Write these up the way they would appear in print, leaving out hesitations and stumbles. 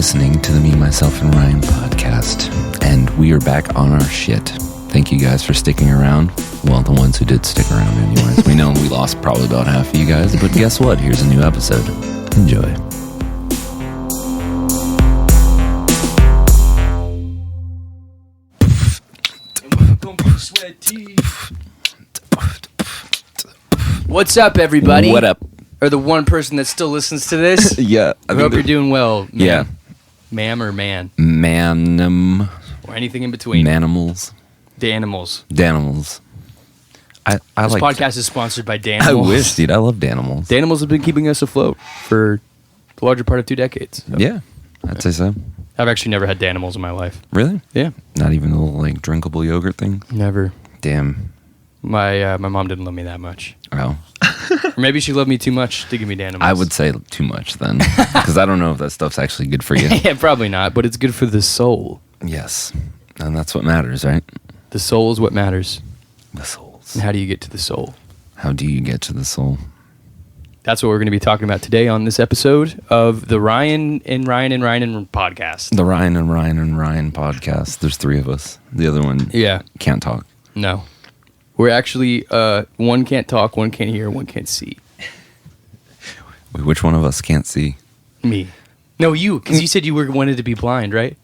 listening to the Me, Myself, and Ryan podcast, and we are back on our shit. Thank you guys for sticking around. Well, the ones who did stick around anyways. We know we lost probably about half of you guys, but guess what? Here's a new episode. Enjoy. What's up, everybody? What up? Or the one person that still listens to this. Yeah. I hope you're doing well. Yeah. Ma'am or man. Manum. Or anything in between. Manimals. Danimals. Danimals. I This like. podcast is sponsored by Danimals. I wish, dude. I love Danimals. Danimals have been keeping us afloat for the larger part of 2 decades. So. Yeah, I'd say so. I've actually never had Danimals in my life. Really? Yeah. Not even a little like drinkable yogurt thing. Never. Damn. My mom didn't love me that much. Oh. Or maybe she loved me too much to give me Danimals. I would say too much then, because I don't know if that stuff's actually good for you. Yeah, probably not, but it's good for the soul. Yes, and that's what matters, right? The soul is what matters. The souls. And how do you get to the soul? How do you get to the soul? That's what we're going to be talking about today on this episode of the Ryan and podcast. The Ryan and Ryan podcast. There's 3 of us. The other one can't talk. No. We're actually, one can't talk, one can't hear, one can't see. Wait, which one of us can't see? Me. No, you, because you said you wanted to be blind, right?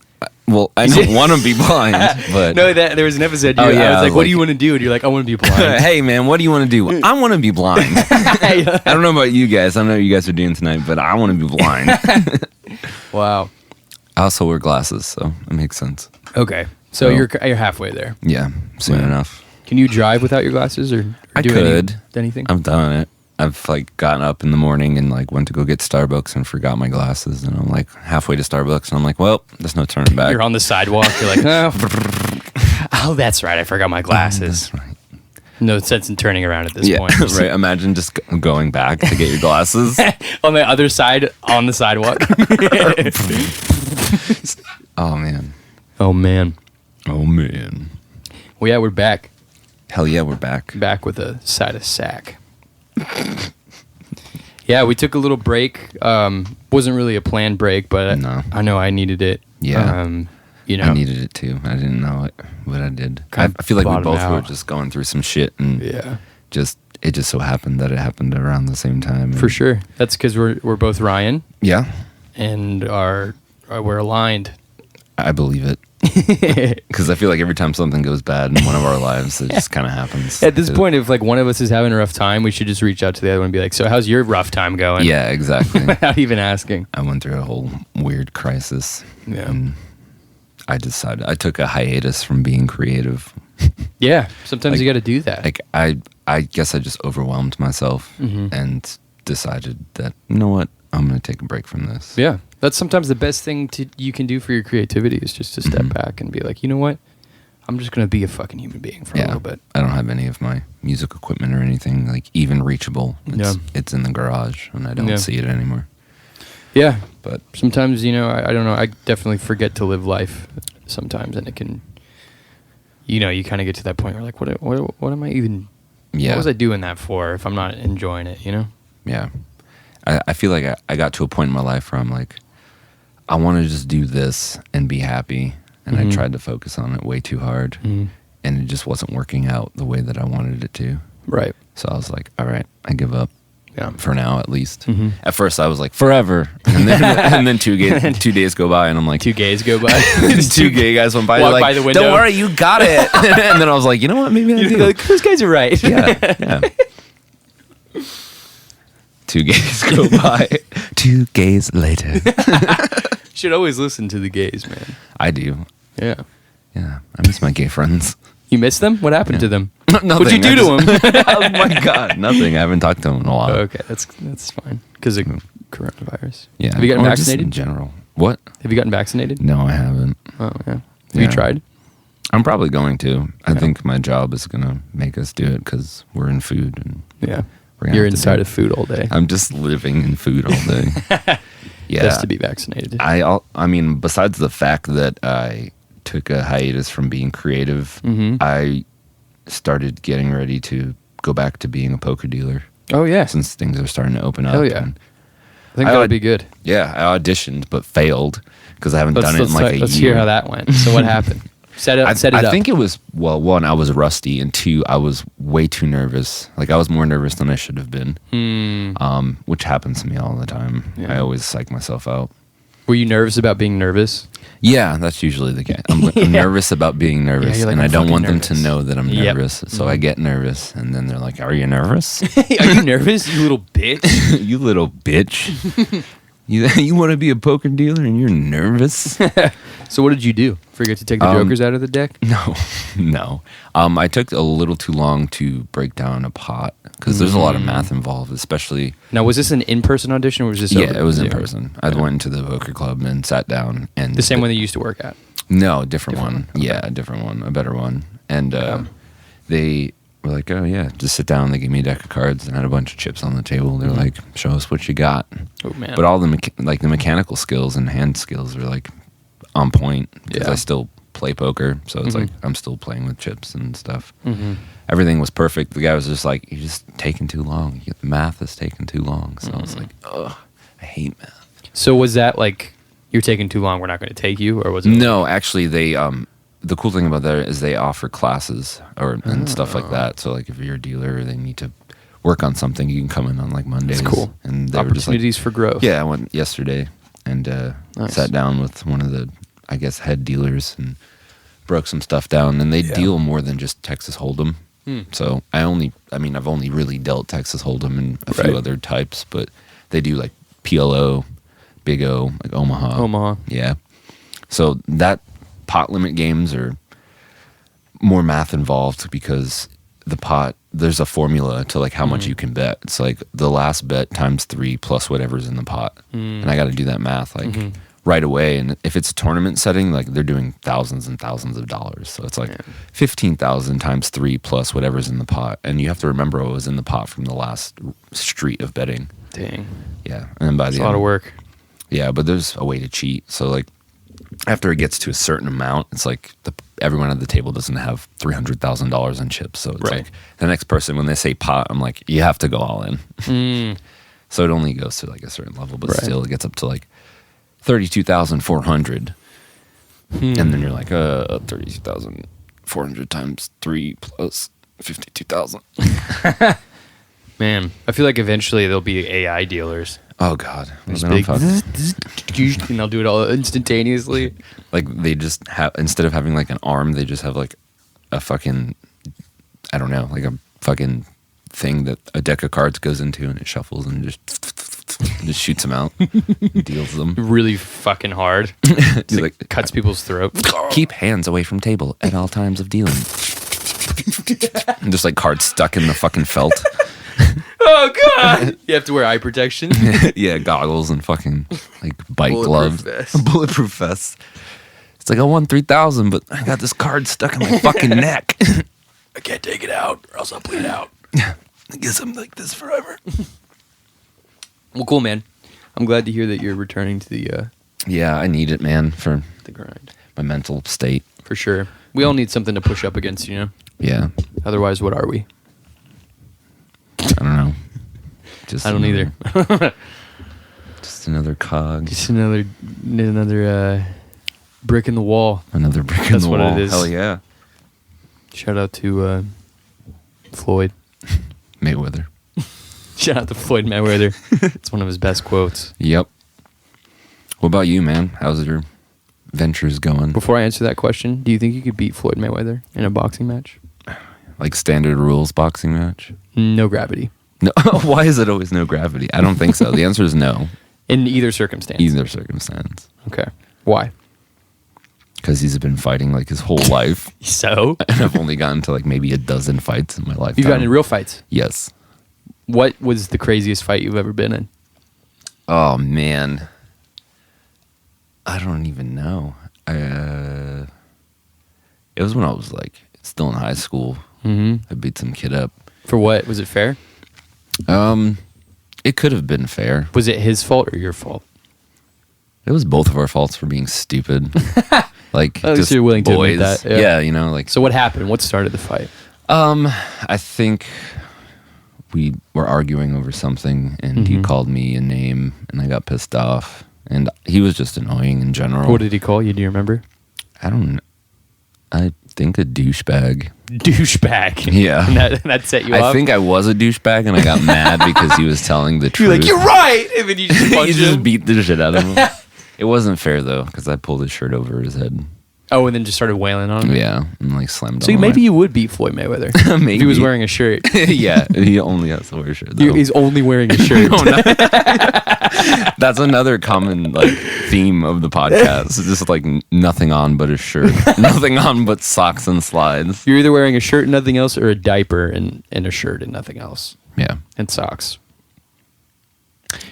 Well, I don't want to be blind, but... No, there was an episode. Oh, yeah, I was like, what do you want to do? And you're like, I want to be blind. Hey, man, what do you want to do? I want to be blind. I don't know about you guys. I don't know what you guys are doing tonight, but I want to be blind. Wow. I also wear glasses, so it makes sense. Okay. So you're halfway there. Yeah, soon enough. Can you drive without your glasses or I do could. anything? I've done it. I've like gotten up in the morning and like went to go get Starbucks and forgot my glasses, and I'm like halfway to Starbucks and I'm like, well, there's no turning back. You're on the sidewalk. You're like, oh, that's right. I forgot my glasses. That's right. No sense in turning around at this point. Right. Imagine just going back to get your glasses. On the other side, on the sidewalk. Oh man. Oh man. Oh man. Well, yeah, we're back. Hell yeah, we're back. Back with a side of sack. Yeah, we took a little break. Wasn't really a planned break, but No. I know I needed it. Yeah. You know, I needed it too. I didn't know it, but I did. I feel like we bottom both were out. just going through some shit, and Yeah, it just so happened that it happened around the same time. for sure. That's because we're both Ryan Yeah, and we're aligned. I believe it. Because I feel like every time something goes bad in one of our lives, it just kind of happens. At this point, if like one of us is having a rough time, we should just reach out to the other one and be like, "So, how's your rough time going?" Yeah, exactly. Without even asking. I went through a whole weird crisis. Yeah. And I decided I took a hiatus from being creative. Yeah, sometimes Like- you got to do that. Like I guess I just overwhelmed myself and decided that, you know what, I'm going to take a break from this. Yeah, that's sometimes the best thing you can do for your creativity is just to step back and be like, you know what, I'm just gonna be a fucking human being for a little bit. I don't have any of my music equipment or anything like even reachable. It's in the garage and I don't see it anymore. Yeah, But sometimes I don't know. I definitely forget to live life sometimes, and it can. You kind of get to that point where like, what am I even? yeah, What was I doing that for if I'm not enjoying it? yeah. I feel like I got to a point in my life where I'm like, I want to just do this and be happy. And I tried to focus on it way too hard. And it just wasn't working out the way that I wanted it to. Right. So I was like, all right, I give up. Yeah. For now, at least. At first, I was like, forever. And then 2 days go by, and I'm like... 2 gays go by. 2 gay guys went by. Walk Like, by the window. don't worry, you got it. And then I was like, you know what? Maybe I do. Like, those guys are right. Yeah. 2 gays go by. 2 gays later. Should always listen to the gays, man. I do. Yeah. Yeah. I miss my gay friends. You miss them? What happened to them? Nothing. What'd you do to them? Oh my God. Nothing. I haven't talked to them in a while. Okay, that's fine. Because of coronavirus. Yeah. Have you gotten Or just vaccinated? in general. What? Have you gotten vaccinated? No, I haven't. Oh, yeah. Have Yeah. you tried? I'm probably going to. I think my job is going to make us do it because we're in food. And Yeah. we're gonna You're have to inside do of food all day. I'm just living in food all day. Yeah. Just to be vaccinated. I mean, besides the fact that I took a hiatus from being creative, I started getting ready to go back to being a poker dealer. Oh, yeah. Since things are starting to open up. Hell yeah. And I think that would be good. Yeah, I auditioned but failed because I haven't done it in like a year. Let's hear how that went. So what happened? Set it up. I think it was, well, one, I was rusty, and two, I was way too nervous. Like, I was more nervous than I should have been, which happens to me all the time. Yeah. I always psych myself out. Were you nervous about being nervous? Yeah, that's usually the case. I'm nervous about being nervous, and I don't want them to know that I'm nervous. So I get nervous, and then they're like, "Are you nervous? Are you nervous, you little bitch? You little bitch! You want to be a poker dealer, and you're nervous." So what did you do? Forget to take the jokers out of the deck? No. I took a little too long to break down a pot because there's a lot of math involved, especially. Now, was this an in-person audition, or was this? Yeah, it was in person. I went into the poker club and sat down, and the same one that you used to work at. No, different one. Okay. Yeah, a different one, a better one. And they were like, "Oh yeah, just sit down." They gave me a deck of cards and had a bunch of chips on the table. They're like, "Show us what you got." Oh man! But all the the mechanical skills and hand skills are like on point because I still play poker, so it's like I'm still playing with chips and stuff. Everything was perfect. The guy was just like, "You're just taking too long. The math is taking too long." So I was like, "Ugh, I hate math." So was that like, "You're taking too long, we're not going to take you," or was it? No, actually, they the cool thing about that is they offer classes and stuff like that. So like if you're a dealer, or they need to work on something, you can come in on like Mondays. That's cool. And they opportunities were just for growth. Yeah, I went yesterday and sat down with one of the, I guess, head dealers and broke some stuff down. And they deal more than just Texas Hold'em. So I've only really dealt Texas Hold'em and a few other types, but they do like PLO, Big O, like Omaha. Yeah. So that pot limit games are more math involved because the pot, there's a formula to like how much you can bet. It's like the last bet times 3 plus whatever's in the pot. And I got to do that math like right away. And if it's a tournament setting, like they're doing thousands and thousands of dollars. So it's like 15,000 times 3 plus whatever's in the pot. And you have to remember what was in the pot from the last street of betting. Dang. Yeah. And then by the end, a lot of work. Yeah, but there's a way to cheat. So like after it gets to a certain amount, it's like everyone at the table doesn't have $300,000 in chips. So it's like the next person, when they say pot, I'm like, you have to go all in. So it only goes to like a certain level, but still it gets up to like 32,400. And then you're like, 32,400 times 3 plus 52,000. Man, I feel like eventually there'll be AI dealers. Oh God! And they'll do it all instantaneously. Like they just have, instead of having like an arm, they just have like a fucking, I don't know, like a fucking thing that a deck of cards goes into, and it shuffles and just shoots them out, deals them really fucking hard. Like cuts people's throat. Keep hands away from table at all times of dealing. And just like cards stuck in the fucking felt. Oh God! You have to wear eye protection. Yeah, goggles and fucking like bite gloves, bulletproof vest. It's like I won 3,000, but I got this card stuck in my fucking neck. I can't take it out, or else I'll bleed out. I guess I'm like this forever. Well, cool, man. I'm glad to hear that you're returning to the. Yeah, I need it, man, for the grind. My mental state. For sure, we all need something to push up against, you know. Yeah. Otherwise, what are we? I don't know. I don't either. Just another cog. Just another brick in the wall. Another brick in the wall. That's what it is. Hell yeah. Shout out to Floyd Mayweather. Shout out to Floyd Mayweather. It's one of his best quotes. Yep. What about you, man? How's your ventures going? Before I answer that question, do you think you could beat Floyd Mayweather in a boxing match? Like standard rules boxing match? No gravity. No. Why is it always no gravity? I don't think so. The answer is no. In either circumstance? Either circumstance. Okay. Why? Because he's been fighting like his whole life. So? And I've only gotten to like maybe a dozen fights in my lifetime. You've gotten in real fights? Yes. What was the craziest fight you've ever been in? Oh, man. I don't even know. It was when I was like still in high school. I beat some kid up. For what? Was it fair? It could have been fair. Was it his fault or your fault? It was both of our faults for being stupid. Like, at least just you're willing to boys. admit that. Yeah, you know, like. So what happened? What started the fight? I think we were arguing over something, and he called me a name, and I got pissed off. And he was just annoying in general. What did he call you? Do you remember? I don't know. I think a douchebag. Douchebag. Yeah. And that set you up? I think I was a douchebag, and I got mad because he was telling the truth. You're like, you're right! And then you just punched You just him. beat the shit out of him. It wasn't fair, though, because I pulled his shirt over his head. Oh, and then just started wailing on him? Yeah, and like slammed So on maybe my... you would beat Floyd Mayweather. Maybe. If he was wearing a shirt. Yeah, he only has to wear a shirt, though. He's only wearing a shirt. That's another common like theme of the podcast. It's just like nothing on but a shirt. Nothing on but socks and slides. You're either wearing a shirt and nothing else, or a diaper and a shirt and nothing else. Yeah. And socks.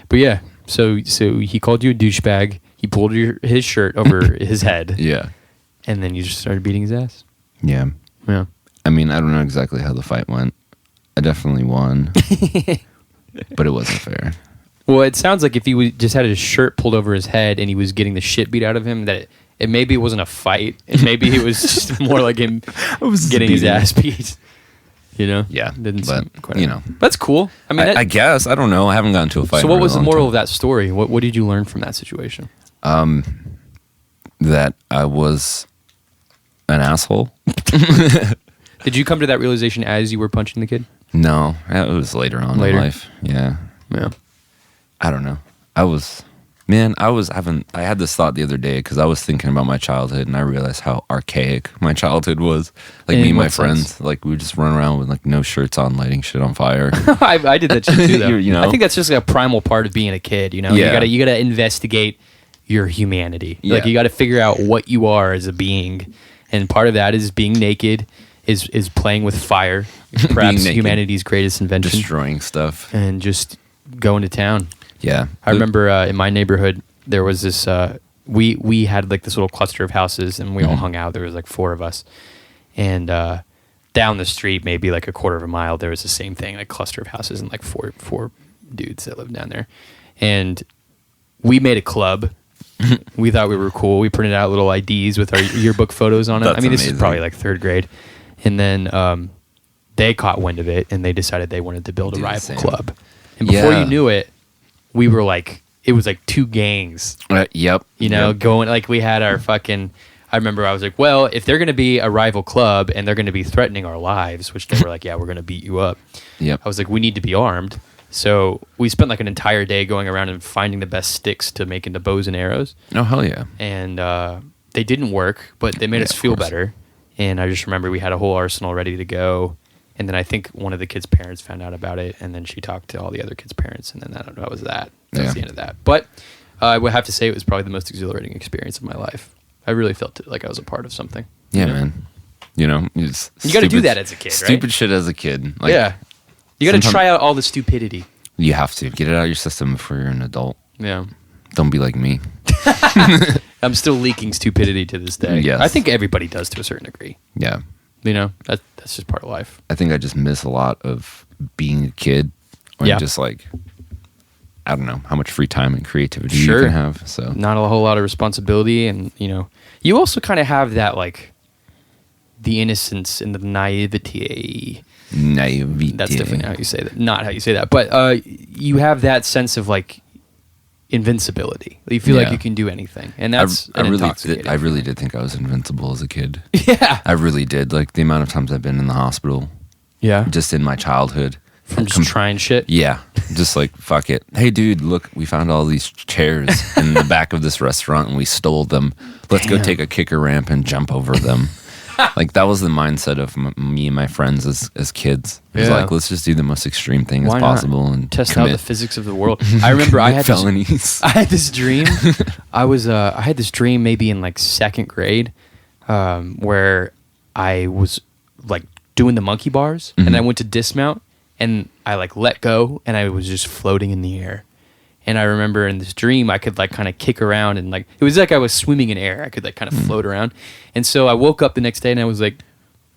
But yeah, so he called you a douchebag. He pulled his shirt over his head. Yeah. And then you just started beating his ass. Yeah. Yeah. I mean, I don't know exactly how the fight went. I definitely won. But it wasn't fair. Well, it sounds like if he just had his shirt pulled over his head and he was getting the shit beat out of him, that it maybe wasn't a fight. And maybe it was just more like him getting his ass beat. You know? Yeah. Didn't seem But, quite you know. That's cool. I mean, I guess. I don't know. I haven't gotten to a fight. So in what a was the long moral time. of that story? What did you learn from that situation? That I was an asshole. Did you come to that realization as you were punching the kid? No, it was later on in life. Yeah. Yeah. I don't know. I had this thought the other day because I was thinking about my childhood, and I realized how archaic my childhood was. Like In me and my what friends, sense? like we would just run around with like no shirts on, lighting shit on fire. I did that shit too, though. You know? I think that's just a primal part of being a kid. You know, Yeah. you gotta investigate your humanity. Yeah. Like you got to figure out what you are as a being, and part of that is being naked, is playing with fire, perhaps naked. humanity's greatest invention, Destroying stuff. and just going to town. Yeah. I remember in my neighborhood there was this. We had like this little cluster of houses, and we all hung out. There was like 4 of us, and down the street, maybe like a quarter of a mile, there was the same thing, like cluster of houses, and like four dudes that lived down there, and we made a club. We thought we were cool. We printed out little IDs with our yearbook photos on it. That's I mean, this is amazing. probably like 3rd grade, and then they caught wind of it, and they decided they wanted to build a Do the rival same. club. And before Yeah. you knew it, we were like, it was like 2 gangs, Yep. you know, Yep. going, like we had our fucking, I remember I was like, well, if they're going to be a rival club and they're going to be threatening our lives, which they were like, yeah, we're going to beat you up. Yep. I was like, we need to be armed. So we spent like an entire day going around and finding the best sticks to make into bows and arrows. Oh, hell yeah. And they didn't work, but they made Yeah, us of feel course. better. And I just remember we had a whole arsenal ready to go. And then I think one of the kids' parents found out about it, and then she talked to all the other kids' parents, and then that was that. That Yeah. was the end of that. But I would have to say it was probably the most exhilarating experience of my life. I really felt like I was a part of something. Yeah, You know? man. You know, it's You got to do stupid- that as a kid, right? Stupid shit as a kid. Like, yeah. You got to sometimes- try out all the stupidity. You have to get it out of your system before you're an adult. Yeah. Don't be like me. I'm still leaking stupidity to this day. Yes. I think everybody does to a certain degree. Yeah. You know, that's just part of life. I think I just miss a lot of being a kid, or Yeah. just like, I don't know how much free time and creativity Sure. you can have. So Not a whole lot of responsibility, and you know, you also kind of have that like the innocence and the naivety. naivety. That's definitely how you say that. Not how you say that, but you have that sense of like invincibility. You feel like Yeah. you can do anything, and that's I really intoxicating. did. I really did think I was invincible as a kid. Yeah. I really did. Like the amount of times I've been in the hospital, Yeah. just in my childhood. From just trying shit. Yeah, just like fuck it. Hey, dude, look, we found all these chairs in the back of this restaurant, and we stole them. Let's go Damn. take a kicker ramp and jump over them. Like that was the mindset of me and my friends as kids. It was Yeah. like, let's just do the most extreme thing Why as not? possible and Test commit, out the physics of the world. I remember I commit had felonies. I had this dream. I had this dream maybe in like 2nd grade, where I was like doing the monkey bars, and I went to dismount, and I like let go, and I was just floating in the air. And I remember in this dream, I could like kind of kick around, and like it was like I was swimming in air. I could like kind of float around. And so I woke up the next day, and I was like,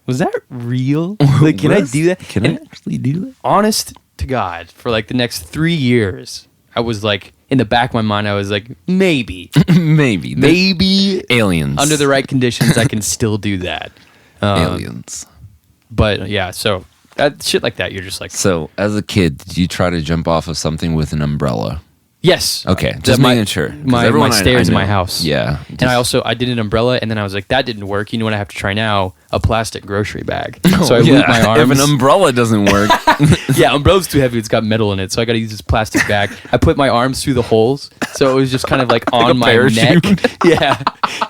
"Was that real? Like, can I do that? Can And I actually do that? honest to God, for like the next 3 years, I was like, in the back of my mind, I was like, maybe Maybe aliens under the right conditions, I can still do that. aliens. But yeah, so Shit like that. You're just like, So, as a kid, did you try to jump off of something with an umbrella? yes. Okay, just making sure. 'Cause My everyone stairs in know- my house. Yeah. And I did an umbrella, and then I was like, that didn't work. You know what I have to try now? A plastic grocery bag. So I looped my arms. If an umbrella doesn't work, Yeah, umbrella's too heavy. It's got metal in it, so I got to use this plastic bag. I put my arms through the holes, so it was just kind of like on a my parachute. neck. Yeah,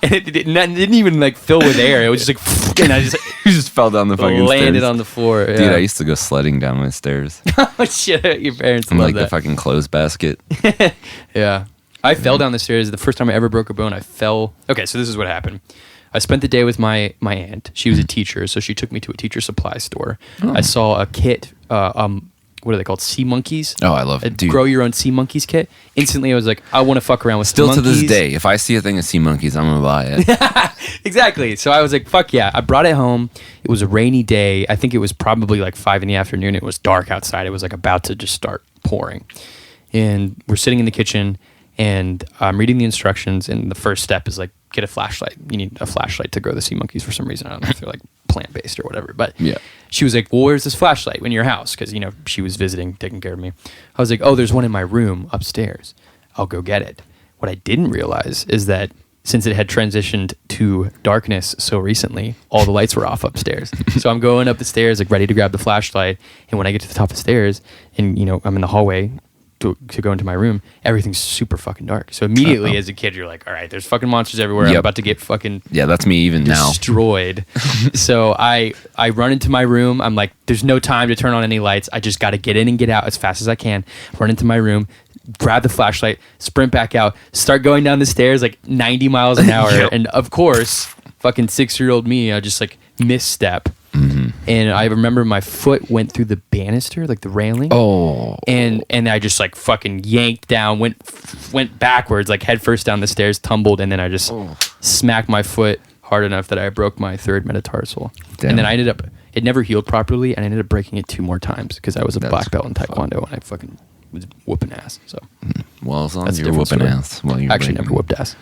and it didn't even like fill with air. It was just like, and I just you just fell down the fucking landed stairs. on the floor. Yeah. Dude, I used to go sledding down my stairs. Oh shit! Your parents I'm love like that. the fucking clothes basket. Yeah. I fell down the stairs. The first time I ever broke a bone, I fell. Okay, so this is what happened. I spent the day with my aunt. She was a teacher, so she took me to a teacher supply store. I saw a kit. What are they called? Sea monkeys. Oh, I love it, dude. Grow your own sea monkeys kit. Instantly, I was like, I want to fuck around with Still sea to monkeys. this day, if I see a thing of sea monkeys, I'm gonna buy it. Exactly. So I was like, fuck yeah. I brought it home. It was a rainy day. I think it was probably like 5 PM. It was dark outside. It was like about to just start pouring. And we're sitting in the kitchen, and I'm reading the instructions, and the first step is like, get a flashlight. You need a flashlight to grow the sea monkeys for some reason. I don't know if they're like plant-based or whatever. But Yeah. she was like, well, where's this flashlight in your house? Because, she was visiting, taking care of me. I was like, oh, there's one in my room upstairs. I'll go get it. What I didn't realize is that since it had transitioned to darkness so recently, all the lights were off upstairs. So I'm going up the stairs, like ready to grab the flashlight. And when I get to the top of the stairs and, I'm in the hallway to go into my room, everything's super fucking dark. So immediately as a kid, you're like, all right, there's fucking monsters everywhere. I'm Yep. about to get fucking Yeah, that's me even now. destroyed. So I run into my room. I'm like, there's no time to turn on any lights. I just got to get in and get out as fast as I can. Run into my room, grab the flashlight, sprint back out, start going down the stairs like 90 miles an hour. Yep. And of course, fucking 6-year-old me, I just like misstep. And I remember my foot went through the banister, like the railing. Oh. And I just like fucking yanked down, went backwards, like head first down the stairs, tumbled, and then I just smacked my foot hard enough that I broke my third metatarsal. Damn. And then I ended up, it never healed properly, and I ended up breaking it 2 more times because I was a black belt in Taekwondo and I fucking was whooping ass. So Well, as long That's as a you're different whooping story. ass while you're actually never whooped ass.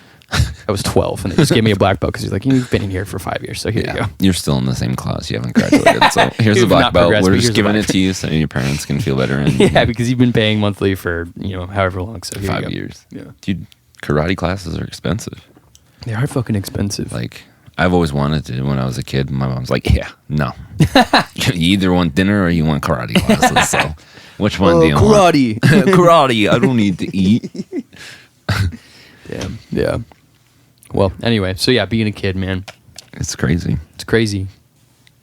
I was 12, and they just gave me a black belt because he's like, you've been in here for 5 years, so here you go. You're still in the same class. You haven't graduated. So here's a You've black not belt. progressed, We're but just here's a giving black it to you so your parents can feel better in Yeah, because you've been paying monthly for however long. So here you 5 go. years. Yeah, Dude, karate classes are expensive. they are fucking expensive. Like, I've always wanted to when I was a kid. My mom's like, yeah, no. You either want dinner or you want karate classes. So which one do you want? karate. Karate. I don't need to eat. Damn. Yeah. Well, anyway, so yeah, being a kid, man, It's crazy. it's crazy.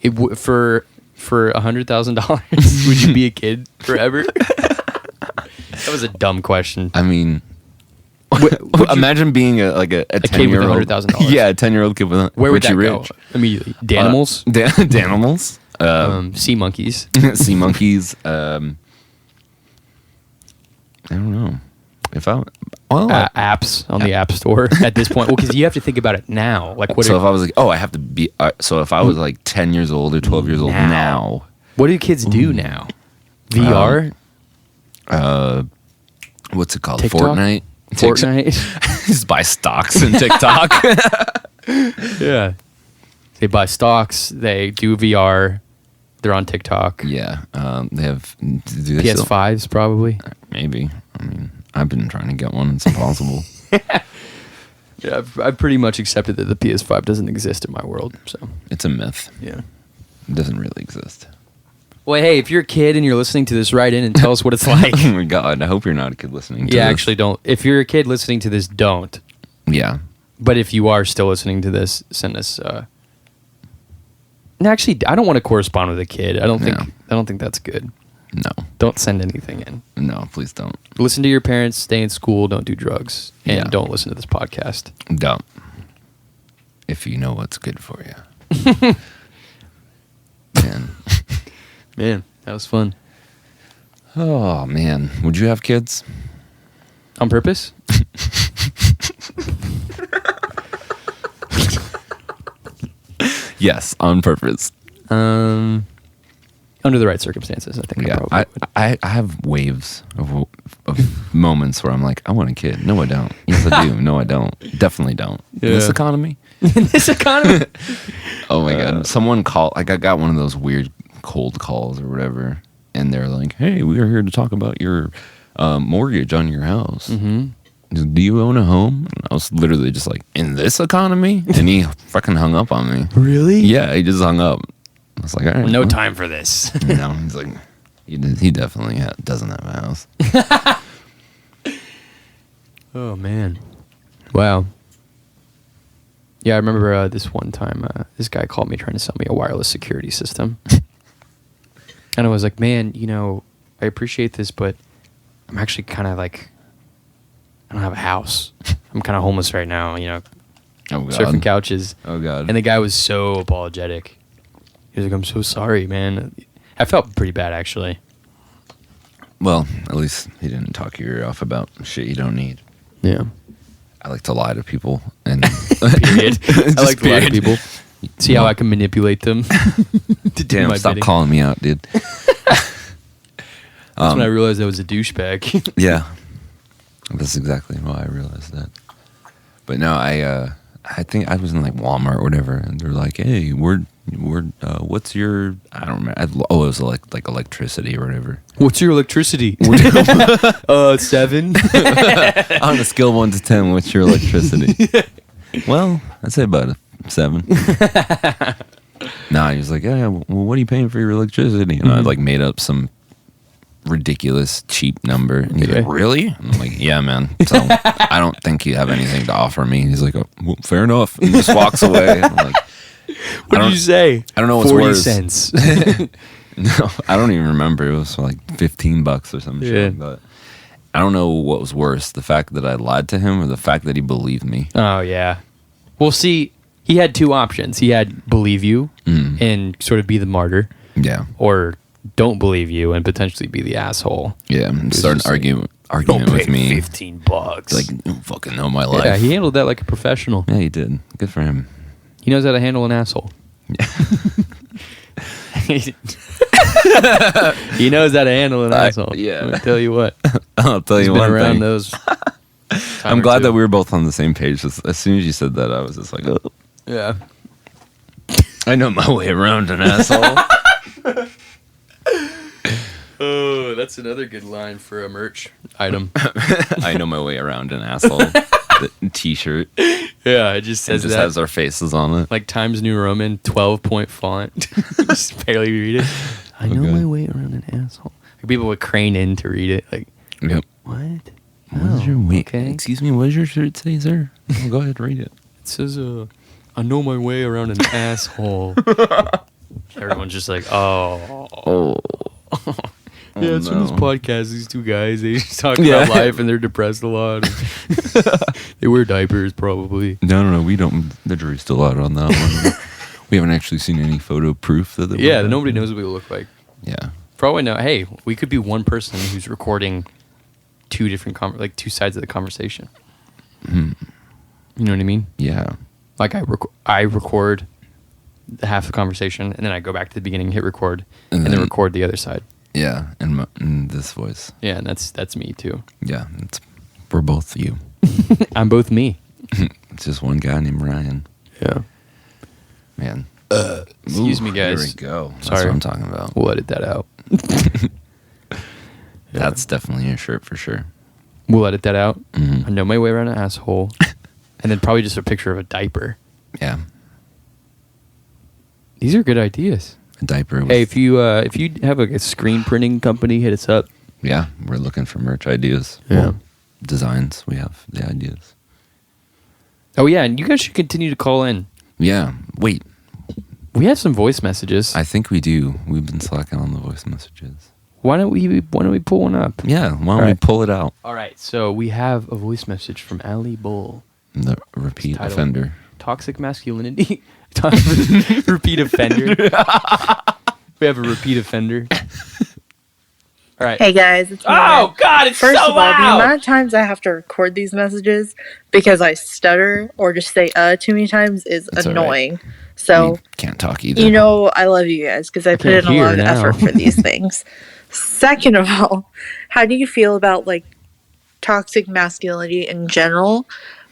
For $100,000, would you be a kid forever? That was a dumb question. I mean, imagine being a kid with 10-year-old. $100,000. Yeah, a 10-year-old kid with Where would Richie that Rich. go immediately? Danimals, Danimals. sea monkeys. Sea monkeys. I don't know. If I Apps on the App Store at this point. Well, because you have to think about it now. Like, what? so if I was like, I have to be. So if I was like 10 years old or 12 years old now, What do kids do now? VR, what's it called? TikTok? Fortnite. Just buy stocks in TikTok. Yeah. They buy stocks. They do VR. They're on TikTok. Yeah, they have do they still? PS5s probably. Maybe. I mean, I've been trying to get one. It's impossible. Yeah, I've pretty much accepted that the PS5 doesn't exist in my world. So It's a myth. yeah. It doesn't really exist. Well, hey, if you're a kid and you're listening to this, write in and tell us what it's like. Oh my god! I hope you're not a kid listening to Yeah, this. actually, don't. If you're a kid listening to this, don't. Yeah. But if you are still listening to this, send us. No, actually, I don't want to correspond with a kid. I don't think that's good. No. Don't send anything in. No, please don't. Listen to your parents. Stay in school. Don't do drugs, and Yeah. don't listen to this podcast. Don't. If you know what's good for you. Man. Man, that was fun. Oh man. Would you have kids? On purpose? Yes, on purpose. Under the right circumstances, I think. Yeah, I probably would. I have waves of moments where I'm like, I want a kid. No, I don't. Yes, I do. No, I don't. Definitely don't. In this Yeah. economy. In this economy. Oh my god! Someone called. Like, I got one of those weird cold calls or whatever, and they're like, "Hey, we are here to talk about your mortgage on your house. Do you own a home?" And I was literally just like, "In this economy?" And he fucking hung up on me. Really? Yeah, he just hung up. I was like, "All right, No time for this. He's like, he definitely doesn't have a house. Oh man, wow. Yeah, I remember this one time. This guy called me trying to sell me a wireless security system, and I was like, "Man, I appreciate this, but I'm actually kind of like, I don't have a house. I'm kind of homeless right now. Oh, God. Surfing couches. Oh, God. And the guy was so apologetic. He was like, "I'm so sorry, man." I felt pretty bad, actually. Well, at least he didn't talk your ear off about shit you don't need. Yeah. I like to lie to people. And Period. I like to lie to people. See how I can manipulate them. Damn, stop calling me out, dude. That's when I realized I was a douchebag. Yeah. That's exactly why I realized that. But no, I think I was in like Walmart or whatever, and they're like, "Hey, we're what's your?" I don't remember. It was like electricity or whatever. What's your electricity? 7. On a scale of 1 to 10, what's your electricity? Well, I'd say about a 7. Nah, he was like, "Yeah, well, what are you paying for your electricity?" And I like made up some ridiculous cheap number, and he's like, "Really?" And I'm like, "Yeah, man, so I don't think you have anything to offer me." He's like, "Oh, well, fair enough," and just walks away. I'm like, what did you say? I don't know what's 40 worse. cents. No, I don't even remember. It was like $15 or some shit. But I don't know what was worse, the fact that I lied to him or the fact that he believed me. Oh yeah. Well, see, he had 2 options. He had believe you and sort of be the martyr. Yeah. Or don't believe you and potentially be the asshole. Yeah, and start an argument with me. $15. Like, you don't fucking know my life. Yeah, he handled that like a professional. Yeah, he did. Good for him. He knows how to handle an asshole. Yeah. He knows how to handle an asshole. Yeah. I'll tell you what. I'll tell you one around thing. those. I'm glad that we were both on the same page. As soon as you said that, I was just like, "Oh, Yeah. I know my way around an asshole." Oh, that's another good line for a merch item. I know my way around an asshole. The T-shirt. Yeah, it just says It just that. has our faces on it. Like Times New Roman, 12-point font. Just barely read it. I know my way around an asshole. Like people would crane in to read it. Like, Yep. what? What is your weight? Okay. Excuse me, what does your shirt say, sir? Oh, go ahead, read it. It says, I know my way around an asshole. Everyone's just like, oh. Yeah, it's from this podcast. These 2 guys, they just talk about life and they're depressed a lot. They wear diapers, probably. No, we don't. The jury's still out on that one. We haven't actually seen any photo proof that they Yeah, nobody knows what we look like. Yeah. For all we know, hey, we could be one person who's recording 2 different, 2 sides of the conversation. You know what I mean? Yeah. Like I record half the conversation, and then I go back to the beginning, hit record, and then record the other side. Yeah, in this voice. Yeah, and that's me too. Yeah, we're both you. I'm both me. It's just one guy named Ryan. Yeah. Man. Excuse me, guys. Here we go. That's Sorry. what I'm talking about. We'll edit that out. That's definitely a shirt for sure. We'll edit that out. I know my way around an asshole. And then probably just a picture of a diaper. Yeah. These are good ideas. A diaper. Hey, if you have a screen printing company, hit us up. Yeah, we're looking for merch ideas. Yeah. Well, designs. We have the ideas. Oh yeah, and you guys should continue to call in. Yeah. Wait. We have some voice messages. I think we do. We've been slacking on the voice messages. Why don't we pull one up? Yeah. Why don't we pull it out? All right. So we have a voice message from Ali Bull. The repeat offender. Toxic masculinity. Repeat offender. We have a repeat offender. All right. Hey guys, it's me. Oh God, it's First so of all, loud. the amount of times I have to record these messages because I stutter or just say too many times is That's annoying. Right. So can't talk either. You know, I love you guys because I put in a lot of effort for these things. Second of all, how do you feel about like toxic masculinity in general?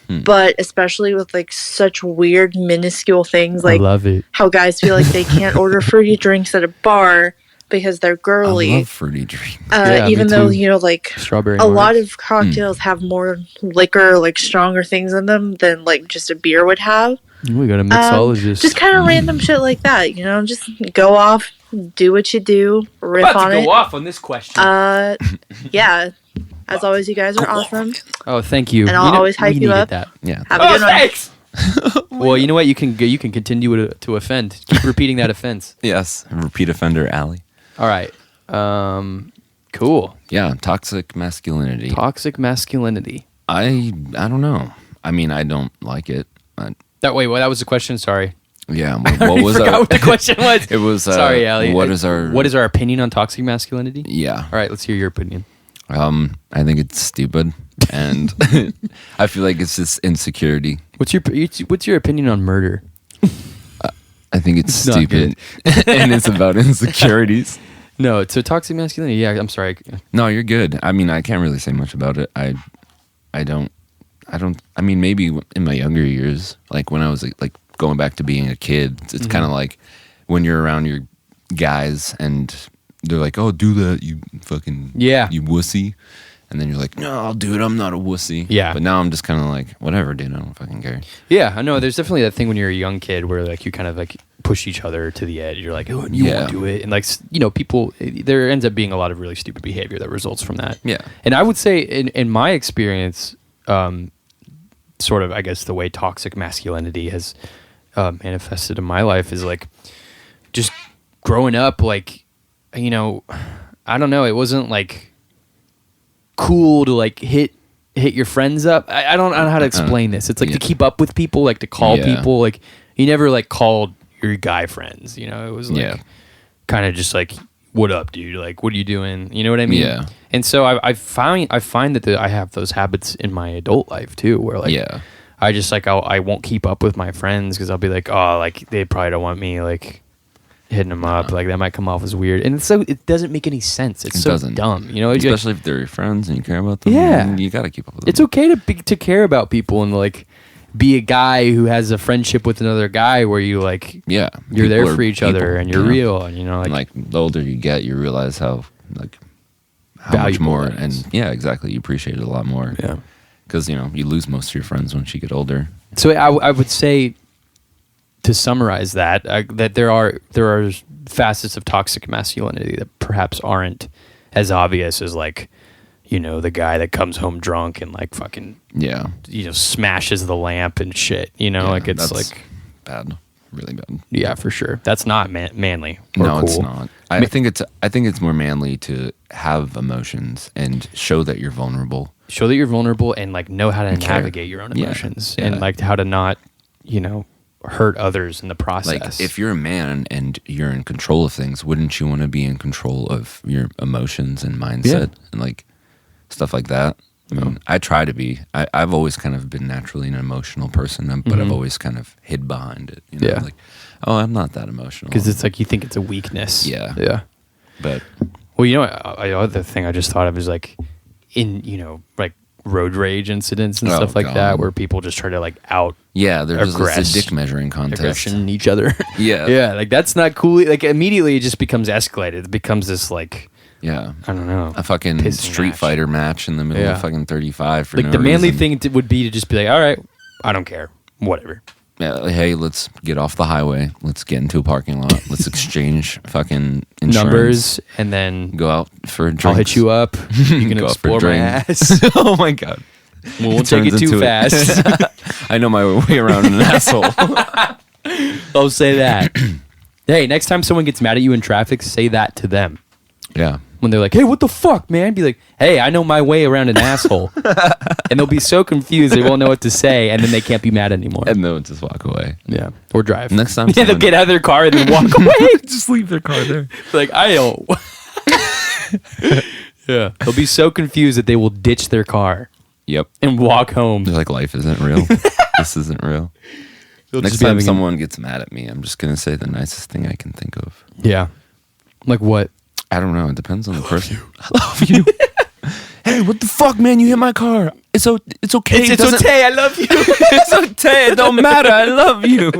but especially with like such weird minuscule things I like love it. how guys feel like they can't order fruity drinks at a bar because they're I girly. love fruity drinks. Yeah, Even me though, too. like Strawberry a lot margs. of cocktails have more liquor, like stronger things in them than like just a beer would have. We got a mixologist. Just kind of random shit like that, just go off, do what you do, riff on it. off on this question. Yeah. As always, you guys are awesome. Oh, thank you. And I'll always hype we you needed up. That. Yeah. Have a good one. Thanks. Well, you know what? You can continue to offend. Keep repeating that offense. Yes. Repeat offender alley. All right. Cool. Yeah. Toxic masculinity. Toxic masculinity. I don't know. I mean, I don't like it. That was the question. Sorry. Yeah. What was forgot our? what the question was. It was. Sorry, Allie. What is our opinion on toxic masculinity? Yeah. All right. Let's hear your opinion. I think it's stupid, and I feel like it's just insecurity. What's your opinion on murder? I think it's Not stupid, and it's about insecurities. No, so toxic masculinity. Yeah, I'm sorry. No, you're good. I mean, I can't really say much about it. I don't. I mean, maybe in my younger years, like when I was like going back to being a kid, it's kind of like when you're around your guys and they're like, "Oh, do that, you fucking you wussy," and then you're like, "No, dude, I'm not a wussy." Yeah. But now I'm just kind of like, whatever, dude. I don't fucking care. Yeah, I know. There's definitely that thing when you're a young kid where like you kind of like push each other to the edge. You're like, "Oh, you won't do it," and like people. There ends up being a lot of really stupid behavior that results from that. Yeah. And I would say, in my experience, sort of, I guess the way toxic masculinity has manifested in my life is like just growing up, like. I don't know. It wasn't like cool to like hit your friends up. I don't know how to explain this. It's like to keep up with people, like to call people. Like you never like called your guy friends. It was like kind of just like, "What up, dude? Like, what are you doing?" You know what I mean? Yeah. And so I find that I have those habits in my adult life too, where like I just like I won't keep up with my friends because I'll be like, oh, like they probably don't want me like hitting them up, like that might come off as weird, and it doesn't make any sense. It's so dumb, Especially if they're your friends and you care about them. Yeah, you gotta keep up with them. It's okay to care about people and like be a guy who has a friendship with another guy where you like you're there for each other and you're real, and like the older you get, you realize how much more, and exactly, you appreciate it a lot more. Yeah, because you lose most of your friends once you get older. So I would say, to summarize that, that there are facets of toxic masculinity that perhaps aren't as obvious as like, the guy that comes home drunk and like fucking smashes the lamp and shit. Like it's like bad, really bad. Yeah, for sure. That's not manly. Or no, cool. It's not. I think it's more manly to have emotions and show that you're vulnerable. Show that you're vulnerable and like know how to navigate your own emotions and like how to not, hurt others in the process. Like if you're a man and you're in control of things, wouldn't you want to be in control of your emotions and mindset and like stuff like that? I mean, I try to be. I've always kind of been naturally an emotional person, but I've always kind of hid behind it. Like, oh, I'm not that emotional because it's like you think it's a weakness. Yeah. But well, other thing I just thought of is like in like road rage incidents and stuff like that, where people just try to like out. Yeah, there's this dick measuring contest. Aggression each other. Yeah. Like that's not cool. Like immediately it just becomes escalated. It becomes this like, I don't know, a fucking Street Fighter match in the middle of fucking 35 for like no the manly reason. thing would be to just be like, all right, I don't care, whatever. Yeah, like, hey, let's get off the highway. Let's get into a parking lot. Let's exchange fucking insurance. Numbers, and then go out for drinks. I'll hit you up. You can explore my ass. Oh my god. We won't take it too fast. I know my way around an asshole. Don't say that. Hey, next time someone gets mad at you in traffic, say that to them. Yeah. When they're like, hey, what the fuck, man? Be like, hey, I know my way around an asshole. And they'll be so confused they won't know what to say, and then they can't be mad anymore. And they'll just walk away. Yeah. Or drive. Next time they'll get out of their car and then walk away. Just leave their car there. Like, I don't. Yeah. They'll be so confused that they will ditch their car. Yep. And walk home. They're like, life isn't real. This isn't real. Next time someone gets mad at me, I'm just going to say the nicest thing I can think of. Yeah. Like what? I don't know. It depends on the person. I love you. Hey, what the fuck, man? You hit my car. it's okay. It's okay. I love you. It's okay. It don't matter. I love you.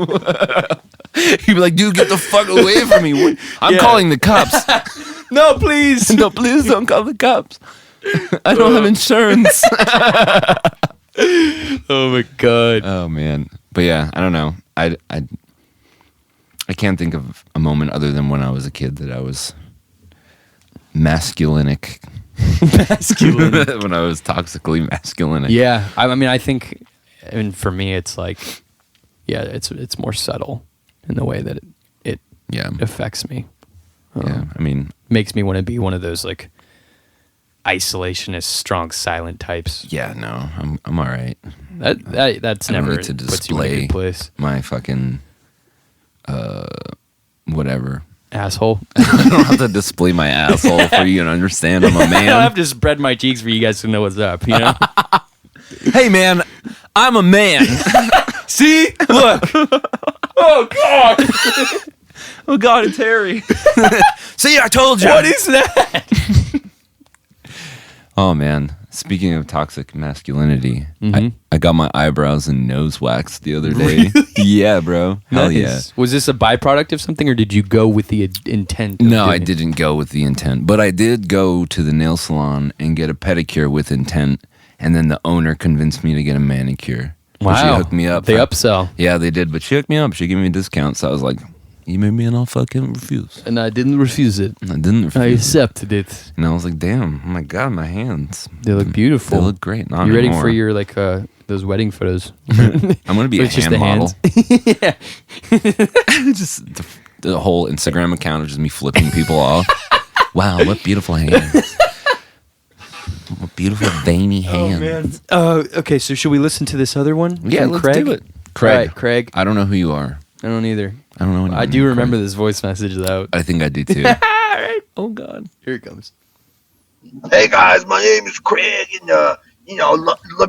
He'd be like, dude, get the fuck away from me. I'm calling the cops. No, please. No, please don't call the cops. I don't have insurance. Oh my god. Oh man. But yeah, I don't know. I can't think of a moment other than when I was a kid that I was masculinic. Masculine. When I was toxically masculinic. Yeah. I mean, I think, and for me, it's like, yeah, it's more subtle in the way that it affects me. Yeah. I mean, makes me want to be one of those like isolationist, strong, silent types. yeah, no, I'm all right. That's I don't never need to puts you in a display good place. my fucking whatever. Asshole. I don't have to display my asshole for you to understand I'm a I don't man. have to spread my cheeks for you guys to know what's up, you know? Hey man, I'm a man. See? Look. Oh, God. Oh God, it's Harry. See, I told you. What is that? Oh man, speaking of toxic masculinity, Mhm. I got my eyebrows and nose waxed the other day. Yeah, bro. Hell yeah. Nice. Was this a byproduct of something, or did you go with the intent? of No, I doing it? didn't go with the intent, but I did go to the nail salon and get a pedicure with intent, and then the owner convinced me to get a manicure. But Wow. she hooked me up. They upsell. Yeah, they did, but she hooked me up. She gave me a discount, so I was like, you made me and I'll fucking refuse. And I didn't refuse it. And I didn't refuse. I it. accepted it. And I was like, damn, oh my God, my hands. They look beautiful. They look great. Not You ready anymore. for your like those wedding photos? I'm going to be a It's just hand the model. hands. Yeah. Just the whole Instagram account of just me flipping people off. Wow, what beautiful hands. What beautiful veiny hands. Okay, so should we listen to this other one? Yeah, from let's Craig? do it. All right, Craig. I don't know who you are. I don't either. I don't know anyone I do named remember Craig. this voice message though. I think I do too. Oh God, here it comes. Hey guys, my name is Craig, and love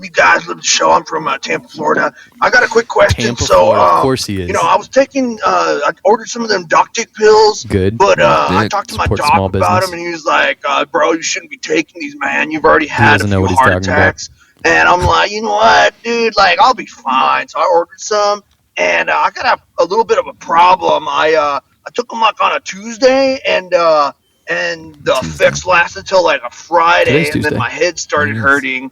you guys, love the show. I'm from Tampa, Florida. I got a quick question. Tampa, so, Florida. Of course he is. I was taking, I ordered some of them doc dick pills. Good. But I Dick. talked to my Support doc small about business. them, and he was like, "Bro, you shouldn't be taking these, man. You've already had a doesn't know few what he's heart talking about. attacks." And I'm like, you know what, dude? Like, I'll be fine. So I ordered some, and I got a little bit of a problem. I took them like on a Tuesday, and the effects lasted till like a Friday, Today's and Tuesday. then my head started Yes. hurting.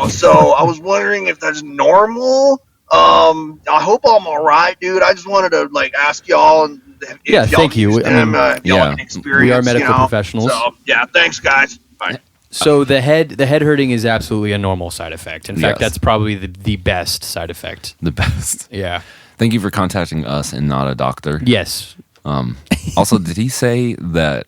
So I was wondering if that's normal. I hope I'm all right, dude. I just wanted to like ask y'all, and if Yeah, y'all thank you. use I mean, them, if y'all yeah. have an experience, We are medical professionals. So yeah, thanks, guys. Bye. So the head hurting is absolutely a normal side effect. In fact, Yes. that's probably the best side effect. The best. Yeah. Thank you for contacting us and not a doctor. Yes. Also, did he say that?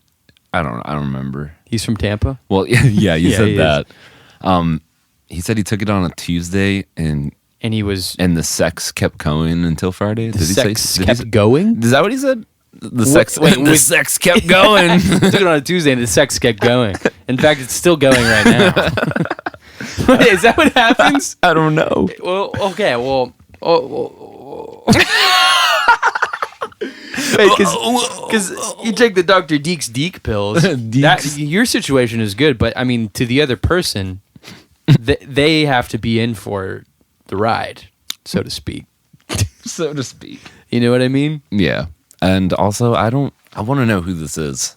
I don't remember. He's from Tampa. Well, yeah, you Yeah, said he is. that. He said he took it on a Tuesday and And he was the sex kept going until Friday. the Did sex he kept going. Is that what he said? The What- sex. wait, the wait. sex kept going. Took it on a Tuesday and the sex kept going. In fact, it's still going right now. Wait, is that what happens? I don't know. Well, okay. Well, because you take the Dr. Deeks Deek pills. Deeks. Your situation is good, but I mean, to the other person, they have to be in for the ride, so to speak. So to speak. You know what I mean? Yeah. And also, I want to know who this is.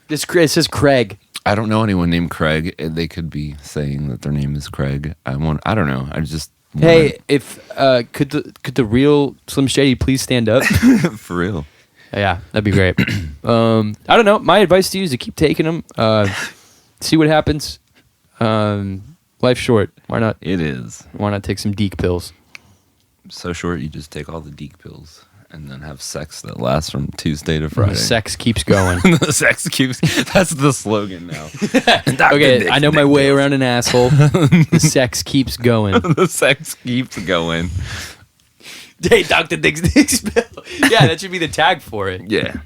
It says Craig. I don't know anyone named Craig. They could be saying that their name is Craig. I don't know. I just Hey, if could the real Slim Shady please stand up? for real. Yeah, that'd be great. I don't know. My advice to you is to keep taking them. See what happens. Life's short. Why not? It is Why not take some Deek pills? so short. You just take all the Deke pills and then have sex that lasts from Tuesday to Friday. The sex keeps going. The sex keeps. That's the slogan now. Okay, I know my way around an asshole. The sex keeps going. The sex keeps going. Hey, Dr. Dick's pill. Yeah, that should be the tag for it. Yeah.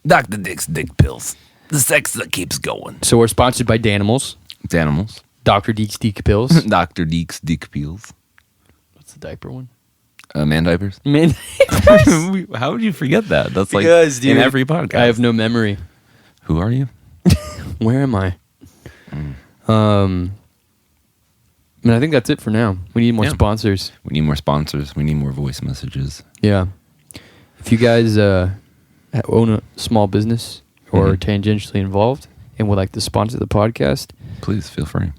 Dr. Dick's dick pills. The sex that keeps going. So we're sponsored by Danimals. It's animals. Dr. Deek's Deek pills. Dr. Dick's dick pills. What's the diaper one? Man diapers. Man, How would you forget that? That's like because, dude, in every podcast. I have no memory. Who are you? Where am I? I mean, I think that's it for now. We need more sponsors. We need more sponsors. We need more voice messages. Yeah. If you guys own a small business or are tangentially involved and would like to sponsor the podcast, please feel free.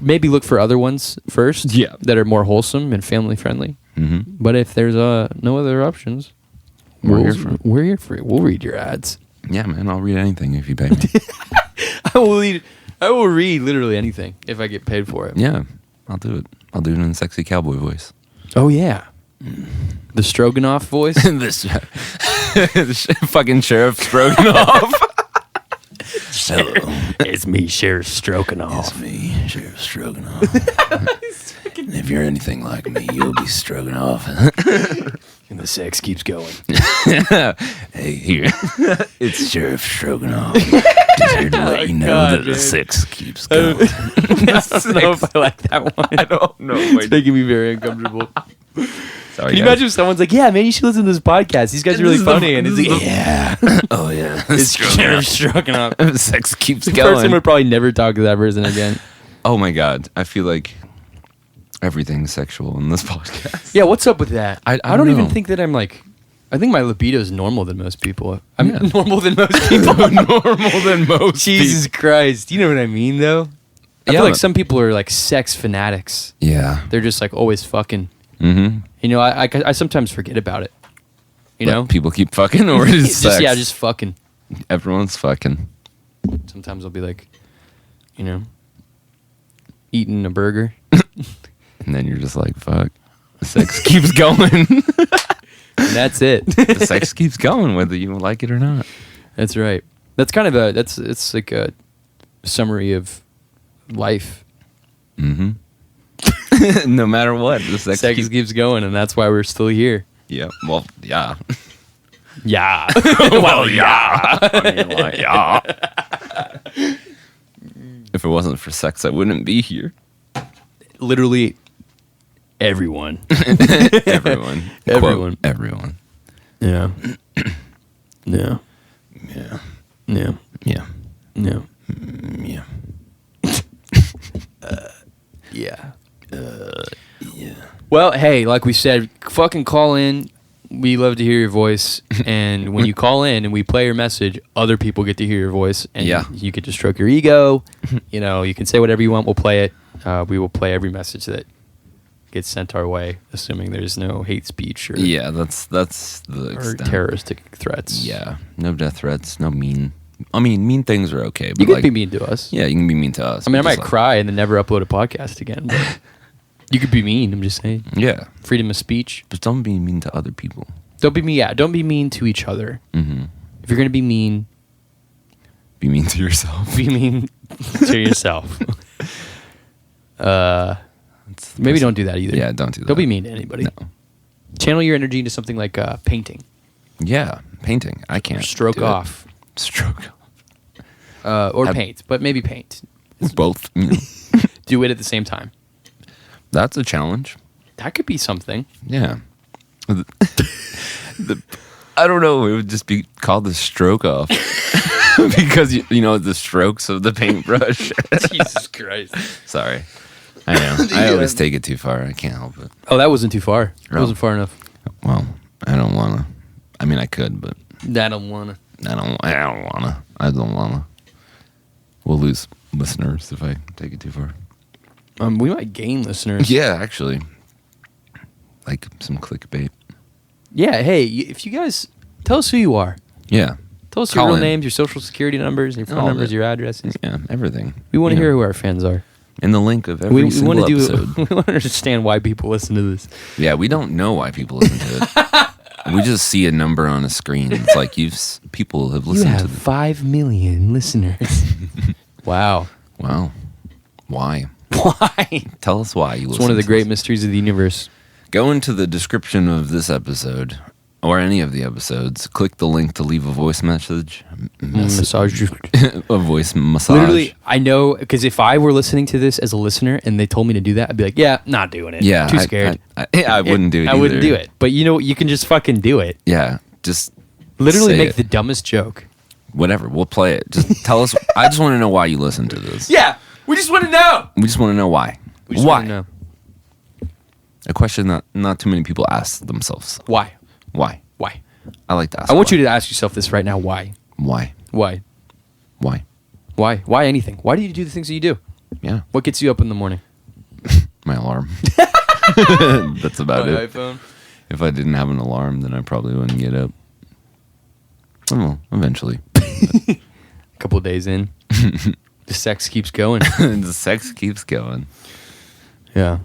Maybe look for other ones first Yeah. that are more wholesome and family friendly. Mm-hmm. But if there's no other options, We're here for it. We're here for it. We'll read your ads. Yeah, man, I'll read anything if you pay me. I will read literally anything if I get paid for it. Yeah, I'll do it. I'll do it in a sexy cowboy voice. Oh, yeah. The Stroganoff voice? This fucking Sheriff Stroganoff. Hello. It's me, Sheriff Stroganoff. It's me, Sheriff Stroganoff. And if you're anything like me, you'll be Stroganoff. And the sex keeps going. Hey, here. It's Sheriff Stroganoff. Just here to let you know that the sex keeps going. I don't know if I like that one. I don't know. It's making me very uncomfortable. Sorry, Can you guys. imagine if someone's like, yeah, man, you should listen to this podcast. These guys are really funny. And he's like, yeah. Oh, yeah. It's Sheriff Stroganoff. Sex keeps The going. person would probably never talk to that person again. Oh, my God. I feel like everything's sexual in this podcast. Yeah, what's up with that? I don't don't even know. think that I'm like... I think my libido is normal than most people. I'm Yeah. normal than most people. Normal than most Jesus Christ. You know what I mean, though? I Yeah. feel like some people are like sex fanatics. Yeah. They're just like always fucking. Mm-hmm. You know, I sometimes forget about it. You know? People keep fucking or is Just, sex? yeah, just fucking. Everyone's fucking. Sometimes I'll be like, you know, eating a burger. And then you're just like, fuck. The sex keeps going. And that's it. The sex keeps going whether you like it or not. That's right. That's kind of it's like a summary of life. Mm-hmm. No matter what, the sex Keeps going, and that's why we're still here. Yeah. Well, yeah. Yeah. Well, yeah. I mean, like, yeah. If it wasn't for sex, I wouldn't be here. Literally everyone. Everyone. Everyone. Quote, everyone. Yeah. Yeah. Yeah. Yeah. Yeah. Yeah. Yeah. Yeah. Yeah. Well, hey, like we said, fucking call in. We love to hear your voice. And when you call in and we play your message, other people get to hear your voice. And Yeah. you get to stroke your ego. You know, you can say whatever you want. We'll play it. We will play every message that gets sent our way, assuming there's no hate speech or, Yeah, that's the or extent. terroristic threats. Yeah. No death threats, no mean. I mean, mean things are okay. But You can like, be mean to us. Yeah, you can be mean to us. I mean, I but might just, like, cry and then never upload a podcast again. But you could be mean. I'm just saying. Yeah. Freedom of speech. But don't be mean to other people. Don't be mean. Yeah, don't be mean to each other. Mm-hmm. If you're gonna be mean, Be mean to yourself. be mean to yourself. That's Maybe don't do that either. Yeah, don't do that. Don't be mean to anybody. No. Channel your energy into something like painting. Yeah, painting. I can't. Or stroke do it. off. Stroke off. Or paint, but maybe paint. Both. You know. Do it at the same time. That's a challenge. That could be something. Yeah. I don't know. It would just be called the stroke off. Because, you know, the strokes of the paintbrush. Jesus Christ. Sorry. I know. I always take it too far. I can't help it. Oh, that wasn't too far. It No. wasn't far enough. Well, I don't want to. I mean, I could, but I don't wanna. I don't want to. I don't want to. We'll lose listeners if I take it too far. We might gain listeners. Yeah, actually. Like some clickbait. Yeah. Hey, if you guys tell us who you are. Yeah. Tell us your Call real in. names, your social security numbers, your phone All numbers, that. your addresses. Yeah, everything. We want to You hear know, who our fans are. in the link of every single want to episode. we want to understand why people listen to this. Yeah, we don't know why people listen to it. We just see a number on a screen. It's like people have listened you to have this. 5 million listeners. Wow. Wow. Why? Why? Tell us why you It's listen one of the to great this. mysteries of the universe. Go into the description of this episode or any of the episodes. Click the link to leave a voice message. Massage. A voice massage. Literally, I know, because if I were listening to this as a listener and they told me to do that, I'd be like, yeah, not doing it. Yeah. Too scared. I wouldn't do it I wouldn't either. do it. But you know, you can just fucking do it. Yeah. Just Literally say make it. the dumbest joke. Whatever. We'll play it. Just tell us. I just want to know why you listen to this. Yeah, we just want to know. We just want to know why. We just Why? wanna know. A question that not too many people ask themselves. Why? Why? Why? I like to ask. I want you to ask yourself this right now. Why? Why? Why? Why? Why? Why anything? Why do you do the things that you do? Yeah. What gets you up in the morning? My alarm. That's about it. iPhone. If I didn't have an alarm, then I probably wouldn't get up. Well, eventually. A couple of days in, the sex keeps going. The sex keeps going. Yeah.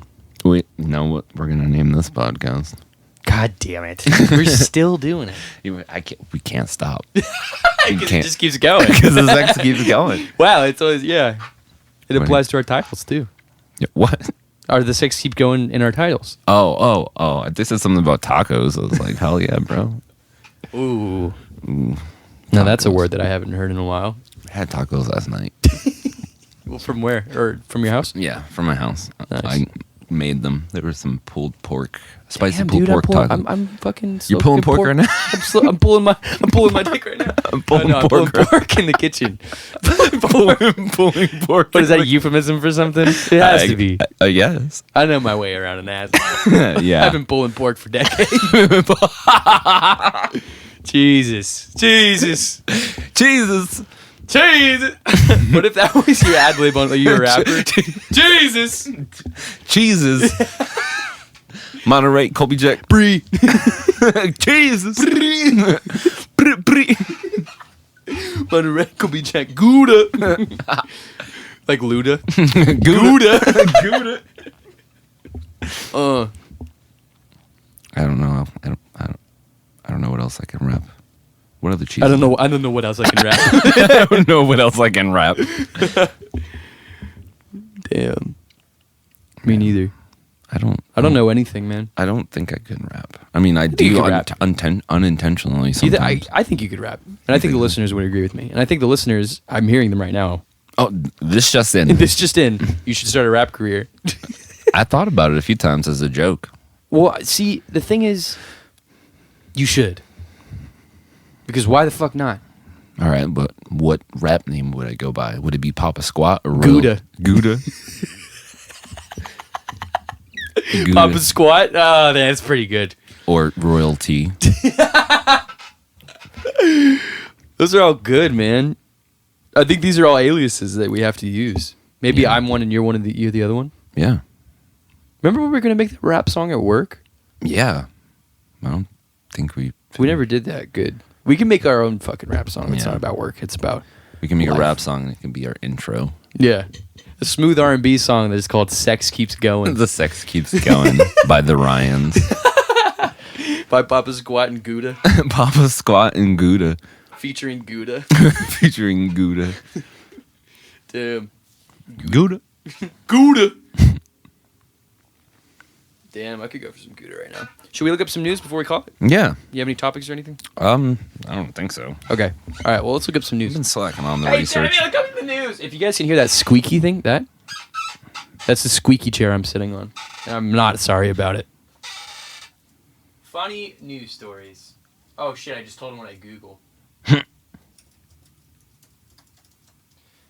Wait, you know what we're gonna name this podcast? God damn it. We're still doing it. We can't stop. Because it just keeps going. Because the sex keeps going. Wow, it's always, yeah. It What? applies to our titles, too. Yeah, what? Or the sex keep going in our titles. Oh. This is something about tacos. I was like, hell yeah, bro. Ooh. Ooh, Now, that's a tacos. word that I haven't heard in a while. I had tacos last night. Well, from where? Or from your house? Yeah, from my house. Nice. I made them. There was some pulled pork, spicy Damn, pulled dude, pork tacos. I'm fucking. You're pulling soaking pork right now? I'm pulling my dick right now. I'm pulling I'm pulling pork right- pork in the kitchen. pulling pork. What is that, a euphemism for something? It has to be. Yes. I know my way around an ass. Yeah. I've been pulling pork for decades. Jesus. Jesus. What if that was your ad lib on you a rapper? Jesus. Jesus. Monterey, Colby Jack. Bree. Jesus. Monterey could be Jack Gouda. Like Luda. Gouda. I don't know. I don't know what else I can rap. What other cheese? I don't know what else I can rap. I don't know what else I can rap. Damn. Me neither. I don't know anything, man. I don't think I can rap. I mean, I you do can rap. unintentionally sometimes. I think you could rap. And I think the listeners would agree with me. And I think the listeners, I'm hearing them right now. Oh, this just in. This just in. You should start a rap career. I thought about it a few times as a joke. Well, see, the thing is, you should. Because why the fuck not? All right, but what rap name would I go by? Would it be Papa Squat or Gouda? Gouda. Papa Squat? Oh, that's pretty good. Or Royalty. Those are all good, man. I think these are all aliases that we have to use. Maybe Yeah. I'm one and you're the other one. Yeah. Remember when we were going to make the rap song at work? Yeah. I don't think we We never did that good. We can make our own fucking rap song. It's Yeah. not about work. It's about can make life. a rap song and it can be our intro. a smooth R&B song that is called "Sex Keeps Going" The Sex Keeps Going by the Ryans. by Papa Squat and Gouda, Papa Squat and Gouda. featuring Gouda. Featuring Gouda. Damn, Gouda. Gouda. Damn, I could go for some Gouda right now. Should we look up some news before we call it? Yeah. You have any topics or anything? I don't think so. Okay. All right. Well, let's look up some I've news. been slacking on the Hey, research. Sammy, look up the news. If you guys can hear that squeaky thing, that's the squeaky chair I'm sitting on. And I'm not sorry about it. Funny news stories. Oh shit! I just told him what I Google.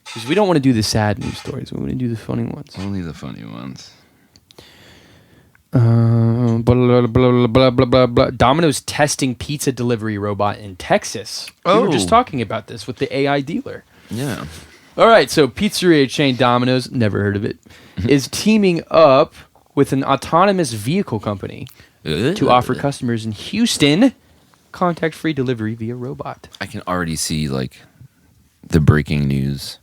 Because we don't want to do the sad news stories. We want to do the funny ones. Only the funny ones. Blah, blah, blah, blah, blah, blah, blah. Domino's testing pizza delivery robot in Texas. We were just Oh. talking about this with the AI dealer. Yeah. All right, so pizzeria chain Domino's, never heard of it, is teaming up with an autonomous vehicle company to offer customers in Houston contact-free delivery via robot. I can already see like the breaking news.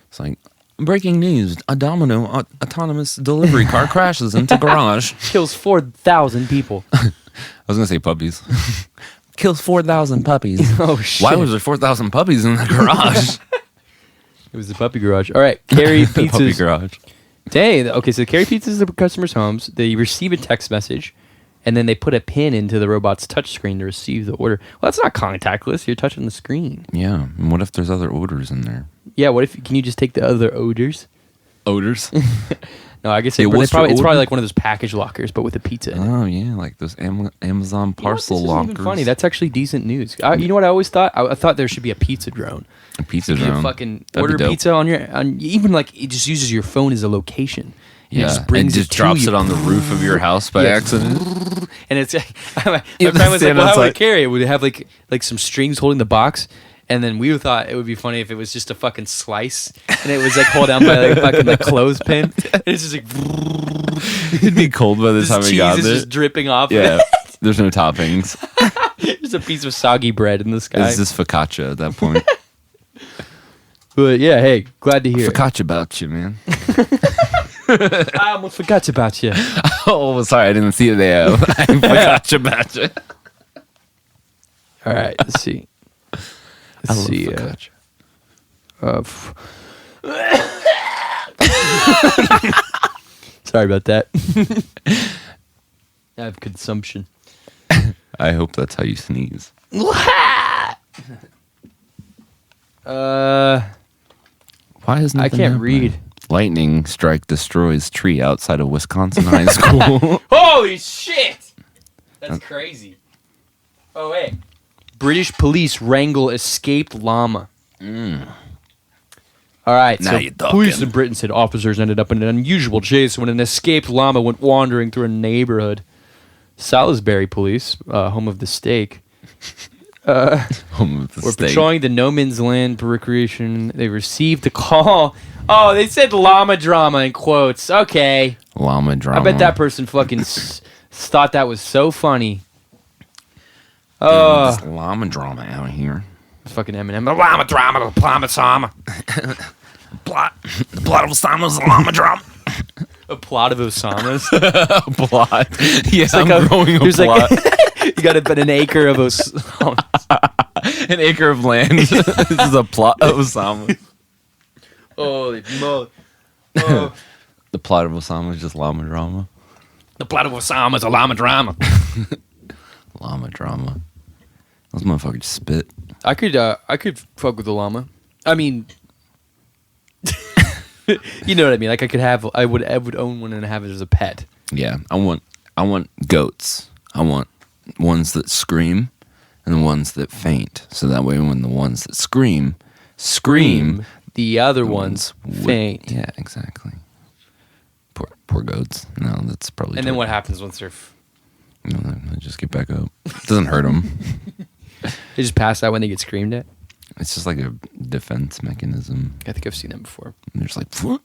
It's like breaking news: a Domino autonomous delivery car crashes into garage. Kills 4,000 people. I was gonna say puppies. Kills 4,000 puppies. Oh, shit. Why was there 4,000 puppies in the garage? It was the puppy garage. All right, Carry Puppy Pizzas. garage. Dang, okay, so Carry Pizzas the customers' homes. They receive a text message, and then they put a pin into the robot's touchscreen to receive the order. Well, that's not contactless. You're touching the screen. Yeah. And what if there's other odors in there? Yeah, what if, can you just take the other odors? Odors? No, I guess Hey, what's your it's probably odor? like one of those package lockers, but with a pizza in it. Oh yeah, like those Amazon parcel You know what? This lockers. isn't even funny. That's actually decent news. You know what I always thought? I thought there should be a pizza drone. A pizza You drone. fucking That'd be order dope. pizza on even like it just uses your phone as a location, And Yeah, it just brings and just it drops to you. it on the roof of your house by Yeah. accident. And it's my You friend have to was like, stand well, how would outside. it carry it? Would it have like some strings holding the box? And then we thought it would be funny if it was just a fucking slice and it was like held down by like a fucking like clothespin. And it's just like It'd be cold by the this time we cheese got is there. just dripping off. Yeah, there's no toppings. Just a piece of soggy bread in the sky. It's just focaccia at that point. But yeah, hey, glad to hear it. Focaccia about you, man. I almost forgot about you. Oh, sorry, I didn't see it there. Focaccia about you. All right, let's see. I love focaccia. Sorry about that. I have consumption. I hope that's how you sneeze. Why isn't it I can't read. Lightning strike destroys tree outside of Wisconsin high school. Holy shit! That's crazy. Oh, wait. British police wrangle escaped llama. All right, Now so you're talking. police in Britain said officers ended up in an unusual chase when an escaped llama went wandering through a neighborhood. Salisbury police, home of the steak, Home of the were steak. patrolling the no man's land for recreation. They received a call. Oh, they said llama drama in quotes. Okay. Llama drama. I bet that person fucking thought that was so funny. This llama drama out here. Fucking Eminem. The llama drama, the llama drama. The plot of Osama's llama drama. A plot of Osama's. Plot. Yeah, It's like I'm growing a there's plot. Like, you got an acre of Osama. An acre of land. This is a plot of Osama. Holy moly. Oh. The plot of Osama is just llama drama. The plot of Osama is a llama drama. Llama drama. Those motherfuckers spit. I could fuck with the llama. I mean, you know what I mean. Like I would own one and have it as a pet. Yeah, I want goats. I want ones that scream and the ones that faint. So that way when the ones that scream, The other ones faint. Yeah, exactly. Poor goats. No, that's probably. And then what happens once they're They just get back up. It doesn't hurt them. they just pass out when they get screamed at? It's just like a defense mechanism. I think I've seen them before. And they're just like.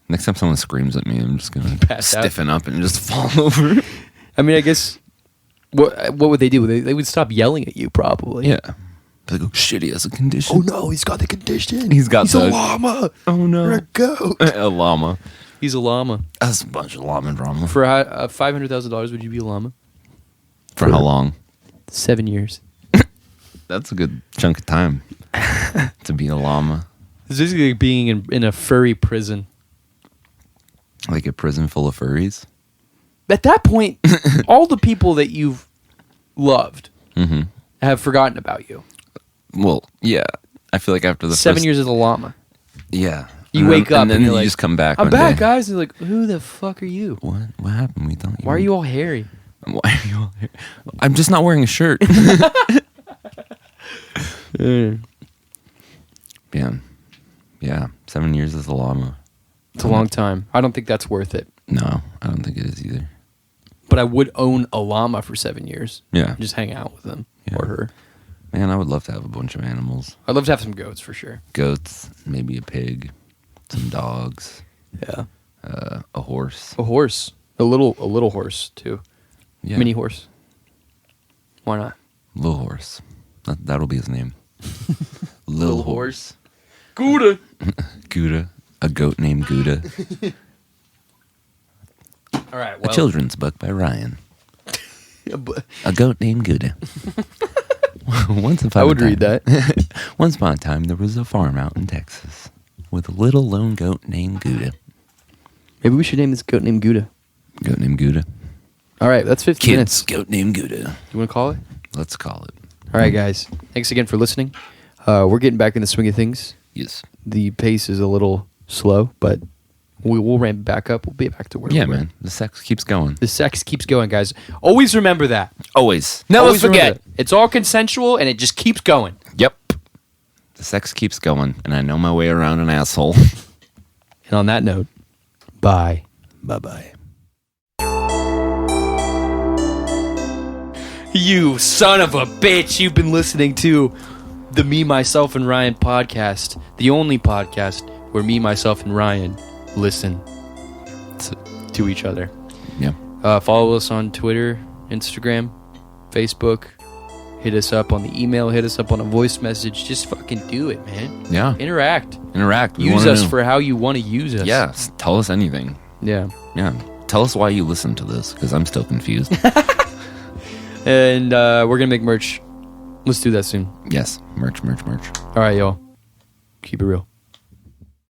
Next time someone screams at me, I'm just gonna Pass out. stiffen up and just fall over. I mean, I guess what would they do? They would stop yelling at you, probably. Yeah. They go, shit, he has a condition. no, he's got the condition. He's got the llama. Oh no. Or a goat. A llama. He's a llama. That's a bunch of llama drama. For $500,000, would you be a llama? For how long? 7 years. That's a good chunk of time to be a llama. It's basically like being in a furry prison. Like a prison full of furries. At that point, all the people that you've loved have forgotten about you. Well, yeah. I feel like after the 7 first, years as a llama. Yeah. You wake up and then and you're you like, just come back. I'm one back, day. guys. And they're like, who the fuck are you? What happened? We thought you. Why are you all hairy? Why are you all here? I'm just not wearing a shirt. Yeah. 7 years as a llama. It's a long time. I don't think that's worth it. No, I don't think it is either. But I would own a llama for 7 years. Yeah. Just hang out with them Yeah. or her. Man, I would love to have a bunch of animals. I'd love to have some goats for sure. Goats, maybe a pig, some dogs, Yeah. a horse. A horse. A little horse too. Yeah. Mini horse. Why not? Little horse. That'll be his name. Little horse. Gouda. Gouda. A goat named Gouda. All right. A Well, children's book by Ryan. A goat named Gouda. Once upon I would a time, read that. Once upon a time, there was a farm out in Texas with a little lone goat named Gouda. Maybe we should name this goat named Gouda. Goat named Gouda. All right. That's 15 Kids, minutes. goat named Gouda. You want to call it? Let's call it. All right, guys. Thanks again for listening. We're getting back in the swing of things. Yes. The pace is a little slow, but we'll ramp back up. We'll be back to where we Yeah, were. man. The sex keeps going. The sex keeps going, guys. Always remember that. Always. Never Always remember forget. that. It's all consensual, and it just keeps going. Yep. The sex keeps going, and I know my way around an asshole. And on that note, bye. Bye-bye. You son of a bitch. You've been listening to the Me, Myself, and Ryan podcast. The only podcast where me, myself, and Ryan listen to each other. Yeah. Follow us on Twitter, Instagram, Facebook. Hit us up on the email. Hit us up on a voice message. Just fucking do it, man. Yeah. Interact. We Use wanna us know. for how you want to use us. Yeah. Tell us anything. Yeah. Yeah. Tell us why you listen to this, because I'm still confused. And we're going to make merch. Let's do that soon. Yes. Merch. All right, y'all. Keep it real.